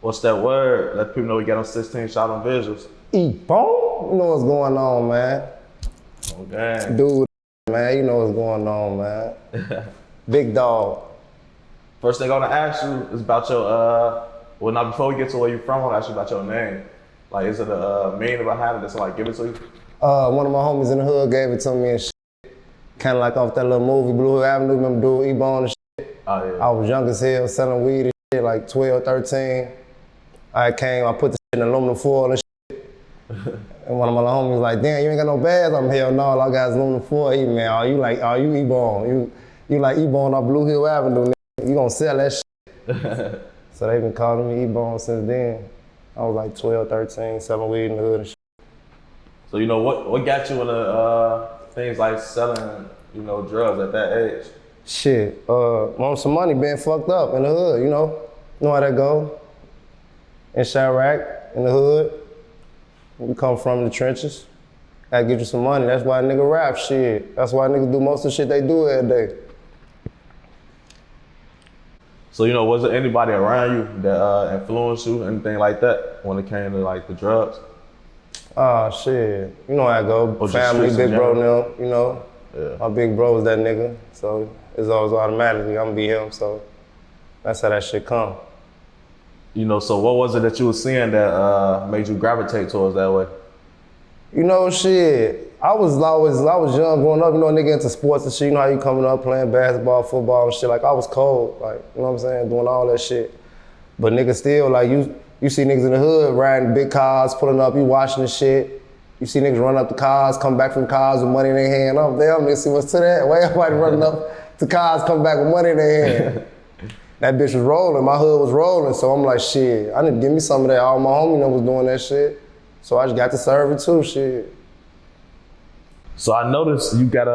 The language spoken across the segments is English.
What's that word? Let people know we got on 16 shot on Visualz. Ebone? You know what's going on, man. Okay. Dude, man, you know what's going on, man. Big dog. First thing I want to ask you is about your, well, now before we get to where you're from, I want to ask you about your name. Like, is it a meaning behind it that's like, give it to you? One of my homies in the hood gave it to me and shit. Kind of like off that little movie, Blue Avenue, remember dude Ebone and shit? Oh, yeah. I was young as hell, selling weed and shit, like 12, 13. I put the shit in aluminum foil and shit. And one of my homies was like, damn, you ain't got no bags? I'm hell no, all I got is aluminum foil. Hey, man, are you Ebone? You like Ebone on Blue Hill Avenue, nigga. You gonna sell that shit. So they been calling me Ebone since then. I was like 12, 13, selling weed in the hood and shit. So, you know, what got you into things like selling, you know, drugs at that age? Shit, want some money being fucked up in the hood, you know? Know how that go. In Chirac, in the hood. We come from the trenches. Gotta get you some money. That's why a nigga rap shit. That's why niggas do most of the shit they do every day. So, you know, was there anybody around you that influenced you, anything like that, when it came to like the drugs? Shit. You know how I go. Family, big bro now, you know. Yeah. My big bro was that nigga. So it's always automatically, I'm gonna be him. So that's how that shit come. You know, so what was it that you were seeing that made you gravitate towards that way? You know, shit, I was young growing up, you know, a nigga into sports and shit. You know how you coming up playing basketball, football and shit. Like, I was cold, like, you know what I'm saying, doing all that shit. But niggas still, like, you see niggas in the hood riding big cars, pulling up, you watching the shit. You see niggas run up the cars, come back from cars with money in their hand. Oh, damn, niggas see what's to that? Why everybody running up to cars, come back with money in their hand? That bitch was rolling, my hood was rolling, so I'm like, shit, I need to give me some of that. All my homie was doing that shit. So I just got to serve it too, shit. So I noticed you got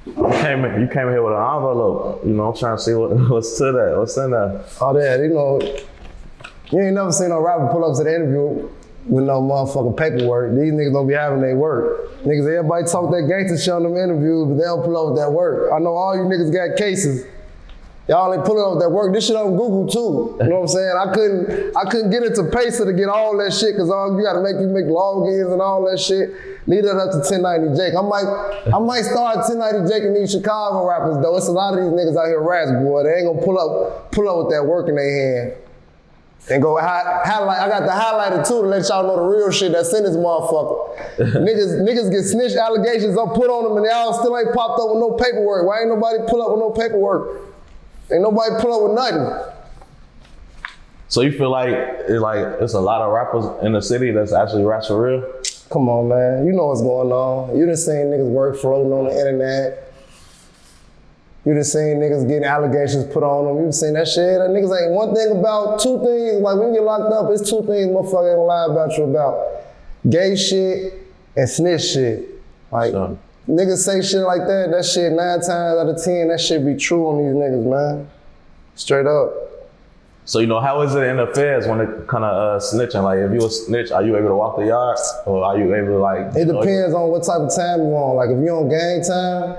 you came in here with an envelope. You know, I'm trying to see what's to that, what's in there. Oh, that, you know, you ain't never seen no rapper pull up to the interview with no motherfucking paperwork. These niggas don't be having their work. Niggas, everybody talk that gangster shit on them interviews, but they don't pull up with that work. I know all you niggas got cases. Y'all ain't pulling up that work. This shit on Google too. You know what I'm saying? I couldn't get into Pacer to get all that shit because all you gotta make logins and all that shit. Leave that up to 1090 Jake. I might start 1090 Jake in these Chicago rappers though. It's a lot of these niggas out here rats, boy. They ain't gonna pull up with that work in their hand. And go highlight. I got the highlighter too to let y'all know the real shit that's in this motherfucker. niggas get snitch allegations up put on them and they all still ain't popped up with no paperwork. Why ain't nobody pull up with no paperwork? Ain't nobody pull up with nothing. So you feel like it's a lot of rappers in the city that's actually raps for real? Come on, man. You know what's going on. You done seen niggas work floating on the internet. You done seen niggas getting allegations put on them. You done seen that shit. That niggas ain't one thing about two things. Like when you get locked up, it's two things motherfucker ain't gonna lie about you about. Gay shit and snitch shit. Like, sure. Niggas say shit like that, that shit 9 times out of 10, that shit be true on these niggas, man. Straight up. So, you know, how is it in the feds when it kind of snitching? Like, if you a snitch, are you able to walk the yard? Or are you able to, like... It depends on what type of time you on. Like, if you on gang time,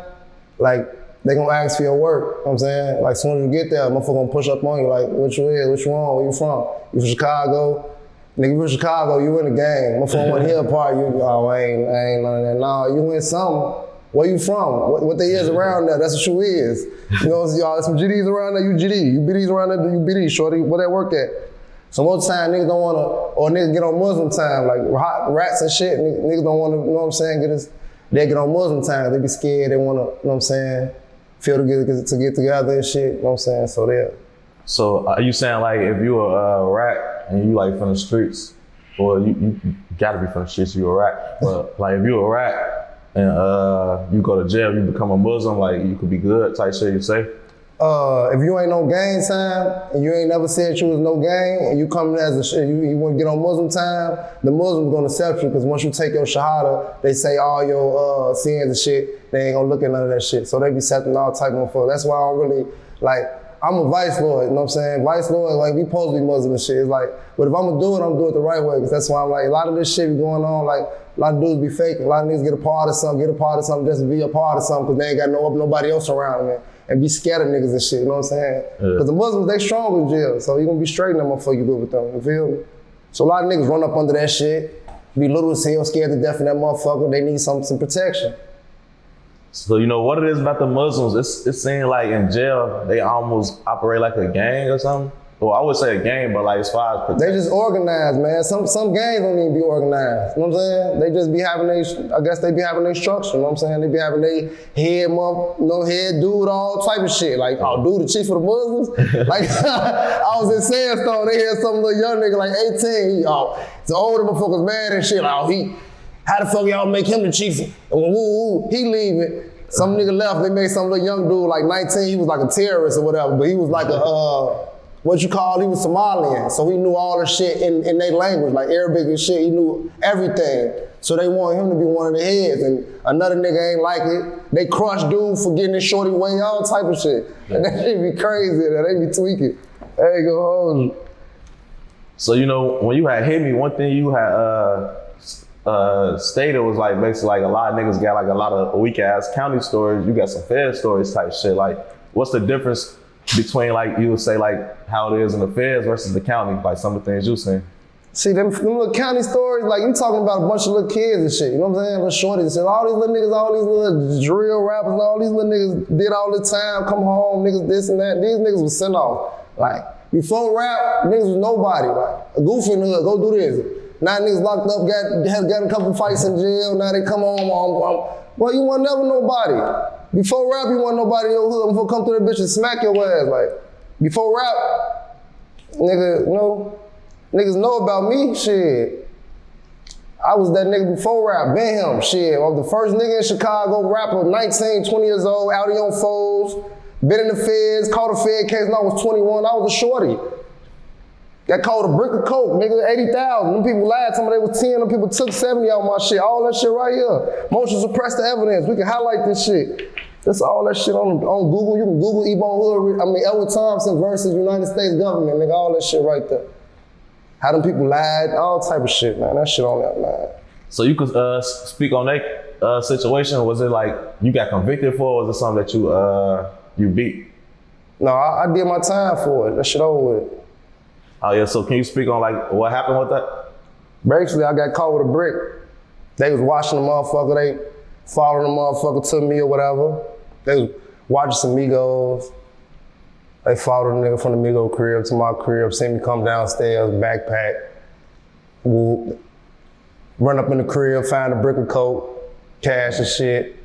like, they gonna ask for your work, you know what I'm saying? Like, as soon as you get there, motherfucker gonna push up on you, like, what you is, what you on, where you from? You from Chicago? Nigga, you from Chicago, you in the gang. Motherfucker wanna hear a part, you, oh, I ain't none of that. Nah, you in something. Where you from? What they is around there, that's what you is. You know, y'all, some GDs around there, you GD. You BDs around there, you BD, shorty, where they work at. So most time, niggas don't wanna, or niggas get on Muslim time, like hot rats and shit, niggas don't wanna, you know what I'm saying, they get on Muslim time, they be scared, they wanna, you know what I'm saying, feel to get together and shit, you know what I'm saying, so there. So are you saying like if you a rat and you like from the streets, or you gotta be from the streets, you a rat, but like if you a rat, and you go to jail, you become a Muslim, like you could be good, type shit you say? If you ain't no gang time, and you ain't never said you was no gang, and you coming as a shit, you want to get on Muslim time, the Muslim's gonna accept you, because once you take your Shahada, they say all your sins and shit, they ain't gonna look at none of that shit. So they be accepting all type of stuff. That's why I don't really, like, I'm a vice lord, you know what I'm saying? Vice lord, like, we supposed to be Muslim and shit. It's like, but if I'm gonna do it, I'm gonna do it the right way, because that's why I'm like, a lot of this shit be going on, like, a lot of dudes be faking. A lot of niggas get a part of something just to be a part of something, because they ain't got nobody else around them. and be scared of niggas and shit, you know what I'm saying? Because the Muslims, they strong in jail, so you gonna be straight in that motherfucker you good with them, you feel me? So a lot of niggas run up under that shit, be little as hell, scared to death in that motherfucker, they need some protection. So you know what it is about the Muslims, it seems like in jail, they almost operate like a gang or something. Well, I would say a gang, but like as far as protection. They just organized, man. Some gangs don't even be organized. You know what I'm saying? They just be having I guess they be having their structure, you know what I'm saying? They be having their head dude, all type of shit. Like, oh, dude, the chief of the Muslims? Like, I was in Sandstone, they had some little young nigga, like 18, the older motherfuckers mad and shit. Like, oh, how the fuck y'all make him the chief? And he leaving. Some nigga left, they made some little young dude, like 19, he was like a terrorist or whatever, but he was like he was Somalian, so he knew all the shit in their language, like Arabic and shit, he knew everything. So they wanted him to be one of the heads, and another nigga ain't like it. They crushed dude for getting his shorty way, all type of shit. And that shit be crazy, they be tweaking. There you go, hold you. So you know, when you had hit me, one thing you had stated was like basically like a lot of niggas got like a lot of weak ass county stories, you got some Fed stories type shit. Like, what's the difference between, like, you would say like how it is in the Feds versus the county, like some of the things you saying? See, them little county stories, like you talking about a bunch of little kids and shit, you know what I'm saying? Little shorties and all these little niggas, all these little drill rappers, and all these little niggas did all the time, come home, niggas this and that. These niggas was sent off. Like, before rap, niggas was nobody. Like, a goofy in the hood, go do this. Now niggas locked up, got a couple fights in jail, now they come home, well, you weren't never nobody. Before rap, you weren't nobody in your hood. Before come through that bitch and smack your ass. Like, before rap, nigga, niggas know about me, shit. I was that nigga before rap, been him, shit. I was the first nigga in Chicago, rapper, 19, 20 years old, out on foes, been in the feds, caught a fed case when I was 21, I was a shorty. Got called a brick of coke, nigga, 80,000. Them people lied, some of them was 10, them people took 70 out my shit. All that shit right here. Motion suppress the evidence, we can highlight this shit. That's all that shit on Google. You can Google Ebone, Edward Thompson versus United States government, nigga, all that shit right there. How them people lied, all type of shit, man. That shit on that, man. So you could speak on that situation. Was it like you got convicted for, or was it something that you beat? No, I did my time for it. That shit over with. Oh yeah, so can you speak on like what happened with that? Basically, I got caught with a brick. They was watching the motherfucker, they followed the motherfucker to me or whatever. They was watching some Migos. They followed the nigga from the Migo crib to my crib, seen me come downstairs, backpack, whoop, run up in the crib, find a brick of coke, cash and shit.